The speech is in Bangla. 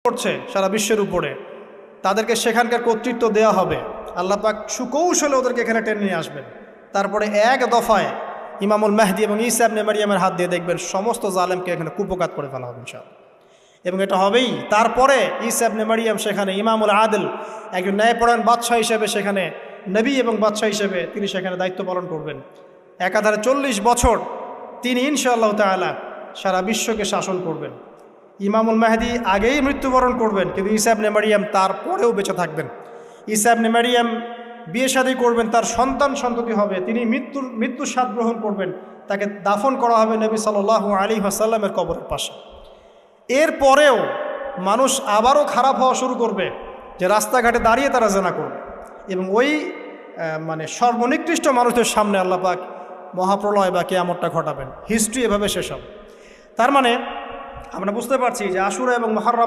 করছে সারা বিশ্বের উপরে, তাদেরকে সেখানকার কর্তৃত্ব দেওয়া হবে। আল্লাহ পাক সুকৌশলে ওদেরকে এখানে টেনে নিয়ে আসবেন। তারপরে এক দফায় ইমামুল মেহদি এবং ঈসা ইবনে মারইয়ামের হাত দিয়ে দেখবেন সমস্ত জালেমকে এখানে কুপকাত করে ফেলা হবে ইনশাআল্লাহ। এবং এটা হবেই। তারপরে ঈসা ইবনে মারইয়াম সেখানে ইমামুল আদিল, একজন ন্যায়পরায়ণ বাদশাহ হিসেবে, সেখানে নবী এবং বাদশাহ হিসেবে তিনি সেখানে দায়িত্ব পালন করবেন। একাধারে 40 বছর তিনি ইনশাআল্লাহ তাআলা সারা বিশ্বকে শাসন করবেন। ইমামুল মেহদি আগেই মৃত্যুবরণ করবেন, কিন্তু ঈসা ইবনে মারইয়াম তারপরেও বেঁচে থাকবেন। ঈসা ইবনে মারইয়াম বিয়ে শাদী করবেন, তার সন্তান সন্ততি হবে, তিনি মৃত্যুর স্বাদ গ্রহণ করবেন, তাকে দাফন করা হবে নবী সাল্লাল্লাহু আলাইহি ওয়াসাল্লামের কবরের পাশে। এরপরেও মানুষ আবারও খারাপ হওয়া শুরু করবে, যে রাস্তাঘাটে দাঁড়িয়ে তারা জেনা করবে, এবং ওই সর্বনিকৃষ্ট মানুষদের সামনে আল্লাহ পাক মহাপ্রলয় বা কিয়ামতটা ঘটাবেন। হিস্ট্রি এভাবে শেষ হবে। তার মানে আমরা বুঝতে পারছি যে আশুরা এবং মুহররম